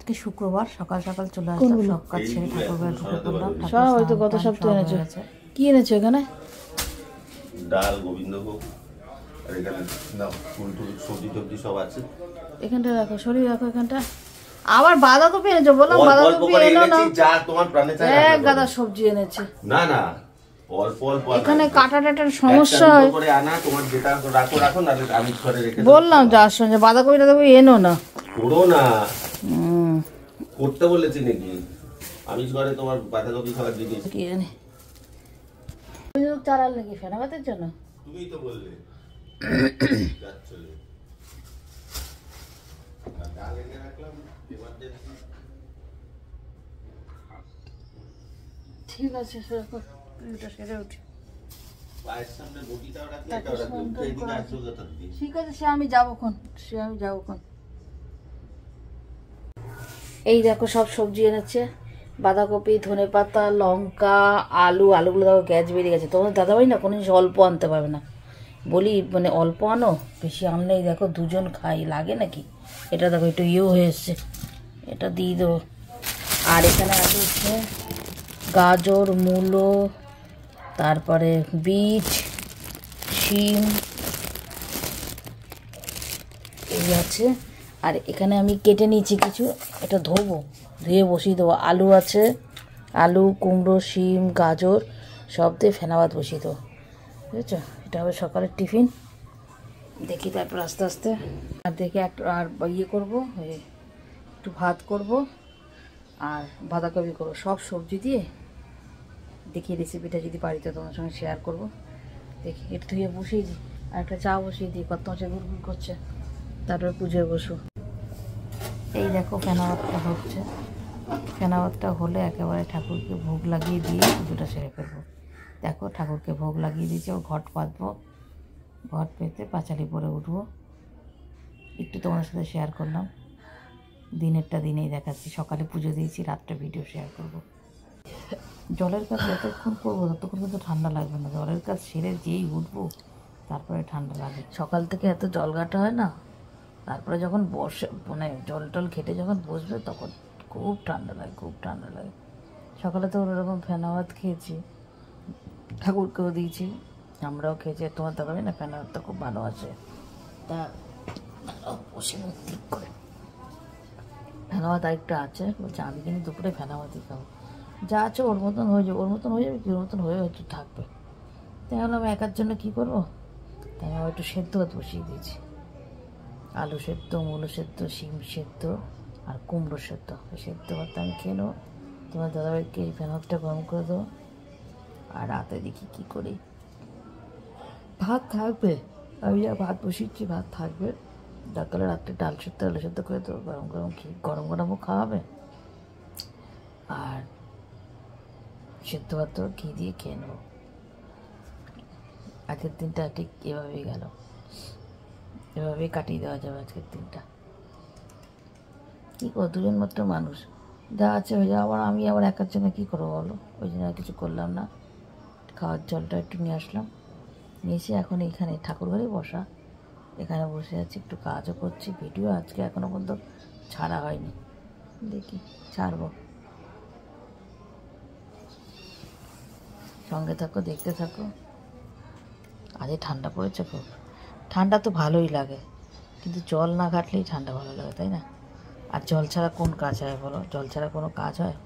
আজকে শুক্রবার সকাল সকাল চলে আসলাম, সব কাজ ছেড়ে ঠাকুরঘরে ঢুকে পড়লাম। সব হয়তো গত সপ্তাহে এনেছে। কি এনেছে এখানে? ডাল, গোবিন্দভোগ, আর এখানে ফুল টুল সবজি টবজি সব আছে। এখানটা রাখো, সরিয়ে রাখো এখানটা। আবার বাঁধাকপি এনেছে, বললাম বাঁধাকপি এনো না। যা তোমার প্রাণে চায় এক গাদা সবজি এনেছে। না না, অল্প অল্প এখানে কাটা টাটার সমস্যা হয়। করে আনা, তোমার যেটা রাখো না, আমি ঘরে রেখে বললাম যার সঙ্গে বাঁধাকপি টাধাকপি এনো না। করো না, করতে বলেছি নাকি? আমি ঘরে তোমার বাঁধাকপি খাবার দিয়ে দিয়েছি। কি জানি চালাল নাকি ফেনাবাতের জন্য? তুমিই তো বললে যাচ্ছলে। ডাল এনে রাখলাম এমার্জেন্সি। ঠিক আছে, সেরে উঠি। পায়ের সামনে বটিটাও রাখলে, এটাও রাখলে, এইদিকে আসো কথা দিয়ে। ঠিক আছে, সে আমি যাবো কোন। এই দেখো সব সবজি এনেছে, বাঁধাকপি, ধনেপাতা, লঙ্কা, আলুগুলো দেখো গ্যাস বেরিয়ে গেছে। তোমার দাদাভাই না কোনো জিনিস অল্প আনতে পারবে না, বলি মানে অল্প আনো, বেশি আনলেই দেখো দুজন খাই লাগে নাকি। এটা দেখো একটু হয়ে এসছে, এটা দিয়ে দেবো। আর এখানে আছে হচ্ছে গাজর, মূলো, তারপরে বিট, শিম এই আছে। আর এখানে আমি কেটে নিয়েছি কিছু, এটা ধুয়ে বসিয়ে দেবো। আলু আছে, আলু, কুমড়ো, শিম, গাজর সব দিয়ে ফেনাবাদ বসিয়ে দেবো, বুঝেছো? এটা হবে সকালের টিফিন। দেখি তারপর আস্তে আস্তে আর দেখি আর করবো, একটু ভাত করব আর বাঁধাকপি করবো, সব সবজি দিয়ে। দেখি রেসিপিটা যদি পারি তো তোমার সঙ্গে শেয়ার করবো। দেখি একটু ধুয়ে বসিয়ে দিই, আর একটা চা বসিয়ে দিই, কত মাসে গুড়গুড় করছে। তারপরে পুজোয় বসো। এই দেখো ফেনাবাদটা হচ্ছে, ফেনাবাদটা হলে একেবারে ঠাকুরকে ভোগ লাগিয়ে দিয়ে পুজোটা সেরে ফেলবো। দেখো ঠাকুরকে ভোগ লাগিয়ে দিয়েছে, ও ঘট পাতবো, ঘট পেতে পাঁচালি পরে উঠবো। একটু তোমার সাথে শেয়ার করলাম, দিনেরটা দিনেই দেখাচ্ছি। সকালে পুজো দিয়েছি, রাত্রে ভিডিও শেয়ার করবো। জলের কাজ যতক্ষণ করবো ততক্ষণ কিন্তু ঠান্ডা লাগবে না, জলের কাজ সেরে যেই উঠবো তারপরে ঠান্ডা লাগে। সকাল থেকে এত জল ঘাটা হয় না, তারপরে যখন মানে জল টল ঘেটে যখন বসবে তখন খুব ঠান্ডা লাগে। সকালে তো ওরকম ফেনাবাদ খেয়েছি, ঠাকুরকেও দিয়েছি, আমরাও খেয়েছি। তোমার দাদাভাই না ফেনাবাদটা খুব ভালো আছে, তা বসে ঠিক করে ফেনাবাদ আরেকটা আছে, বলছে আমি কিন্তু দুপুরে ফেনাবাদই খাবো। যা আছে ওর মতন হয়ে যাবে, কি ওর মতন হয়ে হয়তো থাকবে। তাই হলো আমি একার জন্য কী করবো, তাই আমি একটু সেদ্ধ ভাত বসিয়ে দিয়েছি। আলু সেদ্ধ, মূলো সেদ্ধ, শিম সেদ্ধ আর কুমড়ো সেদ্ধ। ওই সেদ্ধ ভাতটা আমি খেয়ে নেবো, তোমার দাদাভাইকে এই ফেনাবাদটা গরম করে দেবো। আর রাতে দেখি কী করি, ভাত থাকবে, আমি যা ভাত বসিয়েছি ভাত থাকবে। দরকার রাত্রে ডাল সেদ্ধ, আলু সেদ্ধ করে দেবো, গরমও খাওয়াবে। আর সেদ্ধ ভাত তো ঘি দিয়ে খেয়ে নেবো। আজকের দিনটা ঠিক এভাবেই গেল, এভাবেই কাটিয়ে দেওয়া যাবে আজকের দিনটা। কী করো, দুজন মাত্র মানুষ, যা আছে হয়ে যাও। আমি আবার একার জন্য কী করবো বলো, ওই জন্য আর কিছু করলাম না। খাওয়ার জলটা একটু নিয়ে আসলাম, নিয়ে এসে এখন এখানে ঠাকুরঘরে বসা, এখানে বসে আছি, একটু কাজও করছি। ভিডিও আজকে এখনও পর্যন্ত ছাড়া হয়নি, দেখি ছাড়বো। সঙ্গে থাকো, দেখতে থাকো। আজকে ঠান্ডা পড়েছে খুব, ঠান্ডা তো ভালোই লাগে, কিন্তু জল না ঘাটলেই ঠান্ডা ভালো লাগে, তাই না? আর জল ছাড়া কোন কাজ হয় বলো, জল ছাড়া কোনো কাজ হয়?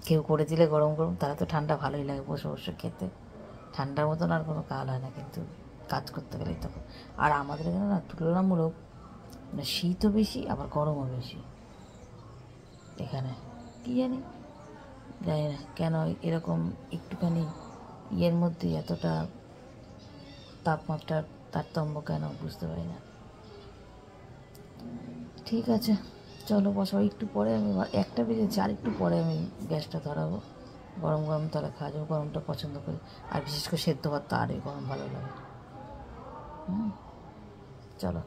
কেউ করে দিলে গরম তারা তো ঠান্ডা ভালোই লাগে বসে খেতে। ঠান্ডার মতন আর কোনো কাল হয় না, কিন্তু কাজ করতে গেলেই তখন। আর আমাদের এখানে না তুলনামূলক মানে শীতও বেশি আবার গরমও বেশি এখানে। কী জানি না কেন এরকম একটুখানি ইয়ের মধ্যে এতটা তাপমাত্রার তারতম্য কেন বুঝতে পারি না। ঠিক আছে চলো বসো, একটু পরে আমি 1টা বেজেছে, আর একটু পরে আমি গ্যাসটা ধরাবো। গরম তাহলে খাওয়া যাবো, গরমটা পছন্দ করি। আর বিশেষ করে সেদ্ধ ভাত তো আরই গরম ভালো লাগে। চলো।